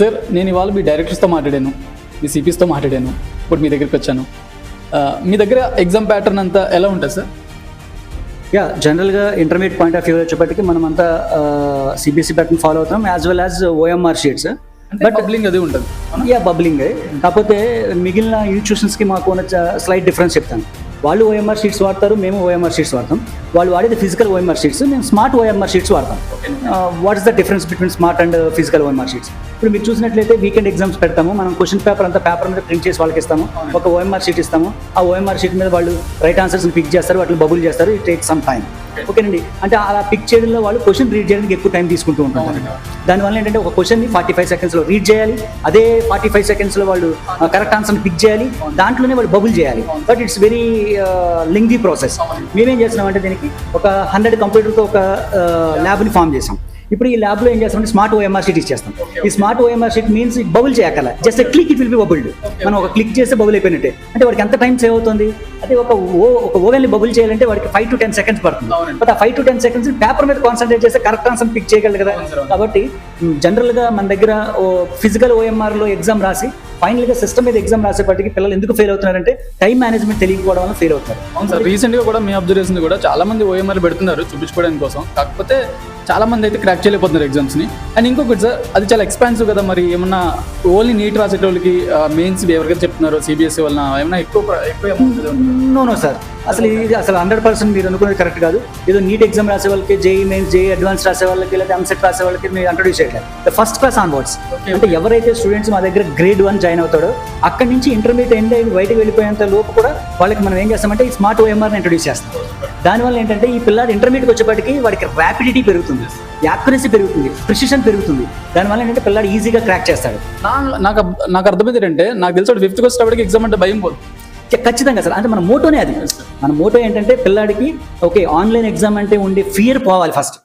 Sir నేను ఇవాళ మీ డైరెక్టర్స్తో మాట్లాడాను, మీ సిపిస్తో మాట్లాడాను, ఇప్పుడు మీ దగ్గరికి వచ్చాను. మీ దగ్గర ఎగ్జామ్ ప్యాటర్న్ అంతా ఎలా ఉంటుంది సార్? జనరల్గా ఇంటర్మీడియట్ పాయింట్ ఆఫ్ వ్యూ వచ్చేప్పటికి మనం అంతా సిబిఎస్ఈ ప్యాటర్న్ ఫాలో అవుతాం, as well as OMR sheets. But bubbling అది ఉంటుంది. బబ్లింగ్. కాకపోతే మిగిలిన ఇన్స్టిట్యూషన్స్కి మాకు ఉన్న స్లైట్ డిఫరెన్స్ చెప్తాను. వాళ్ళు ఓఎంఆర్ షీట్స్ వాడతారు, మేము ఓఎంఆర్ షీట్స్ వాడతాం. వాళ్ళు వాడేది ఫిజికల్ ఓఎంఆర్ షీట్స్, మేము స్మార్ట్ ఓఎంఆర్ షీట్స్ వాడతాం. What is the difference between smart and physical OMR sheets? ఇప్పుడు మీరు చూసినట్లయితే వీకెండ్ ఎగ్జామ్స్ పెడతాము, మనం క్వశ్చన్ పేపర్ అంతా పేపర్ మీద ప్రింట్ చేసి వాళ్ళకి ఇస్తాము, ఒక ఓఎంఆర్ షీట్ ఇస్తాము. ఆ ఓఎంఆర్ షీట్ మీద వాళ్ళు రైట్ ఆన్సర్స్ని పిక్ చేస్తారు, వాటిని బబుల్ చేస్తారు. It take some time. ఓకేనండి. అంటే అలా పిక్ చేయడంలో వాళ్ళు క్వశ్చన్ రీడ్ చేయడానికి ఎక్కువ టైం తీసుకుంటూ ఉంటారు. దానివల్ల ఏంటంటే ఒక క్వశ్చన్ని 45 సెకండ్స్లో రీడ్ చేయాలి, అదే 45 సెకండ్స్లో వాళ్ళు కరెక్ట్ ఆన్సర్ని పిక్ చేయాలి, దాంట్లోనే వాళ్ళు బబుల్ చేయాలి. But it's very lengthy process. మేమేం చేస్తున్నాం అంటే దీనికి ఒక 100 కంప్యూటర్తో ఒక ల్యాబ్ని ఫామ్ చేసాం. ఇప్పుడు ఈ ల్యాబ్లో ఏం చేస్తామంటే స్మార్ట్ ఓఎంఆర్ షీట్ ఇచ్చేస్తాం. ఈ smart OMR sheet means bubble చేయగల, just click it will be bubbled. మనం ఒక క్లిక్ చేస్తే బబుల్ అయిపోయినట్టే. అంటే వాడికి ఎంత టైం సేవ్ అవుతుంది? అదే ఒక ఓవెల్ని బబుల్ చేయాలంటే వాడికి 5 to 10 seconds పడుతుంది. బట్ ఆ 5 to 10 seconds పేపర్ మీద కాన్సన్ట్రేట్ చేస్తే కరెక్ట్ ఆన్సర్ పిక్ చేయగలరు కదా. కాబట్టి జనరల్గా మన దగ్గర ఫిజికల్ ఓఎంఆర్లో ఎగ్జామ్ రాసి ఫైనల్గా సిస్టమ్ మీద ఎగ్జామ్ రాసేపటికి పిల్లలు ఎందుకు ఫెయిల్ అవుతున్నారంటే టైం మేనేజ్మెంట్ తెలియకపోవడం వల్ల ఫెయిల్ అవుతారు. అవును సార్, రీసెంట్గా కూడా మీ అబ్జర్వేషన్ కూడా చాలా మంది ఓఎంఆర్ పెడుతున్నారు చూపించుకోవడానికి కోసం. కాకపోతే చాలా మంది అయితే క్రాక్ చేయలేకపోతున్నారు ఎగ్జామ్స్ని. అండ్ ఇంకొకటి సార్, అది చాలా ఎక్స్పెన్సివ్ కదా. మరి ఏమన్నా ఓన్లీ నీట్ రాసేటోళ్ళకి మెయిన్స్ ఎవరికైతే చెప్తున్నారు సిబిఎస్ఈ వలన ఏమైనా ఎక్కువ నో సార్, అసలు ఇది అసలు 100% మీరు అనుకునేది కరెక్ట్ కాదు. ఏదో నీట్ ఎగ్జామ్ రాసే వాళ్ళకి, జేఈ మెయిన్స్, జేఈ అడ్వాన్స్ రాసే వాళ్ళకి, లేదా ఎంసెట్ రాసే వాళ్ళకి మీరు ఇంట్రొడ్యూస్ చేయట్లేదు. The first class onwards. అంటే ఎవరైతే స్టూడెంట్స్ మా దగ్గర గ్రేడ్ 1 జాయిన్ అవుతాడో అక్కడి నుంచి ఇంటర్మీడియట్ ఎండ్ అయ్యి బయటకు వెళ్ళిపోయేంత లోపు కూడా వాళ్ళకి మనం ఏం చేస్తామంటే ఈ స్మార్ట్ ఓఎంఆర్ని ఇంట్రొడ్యూస్ చేస్తాం. దానివల్ల ఏంటంటే ఈ పిల్లలు ఇంటర్మీడియట్కి వచ్చేప్పటికి వాడికి ర్యాపిడిటీ పెరుగుతుంది, యాక్యురసీ పెరుగుతుంది, ప్రిసిషన్ పెరుగుతుంది. దానివల్ల ఏంటంటే పిల్లలు ఈజీగా క్రాక్ చేస్తాడు. నాకు అర్థమైంది ఏంటంటే, నాకు తెలిసి 5th వచ్చేటప్పటికి ఎగ్జామ్ అంటే భయం పోదు. ఖచ్చితంగా సార్, అంటే మన మోటోనే అది. మన మోటో ఏంటంటే పిల్లాడికి ఓకే ఆన్లైన్ ఎగ్జామ్ అంటే ఉండే ఫియర్ పోవాలి ఫస్ట్.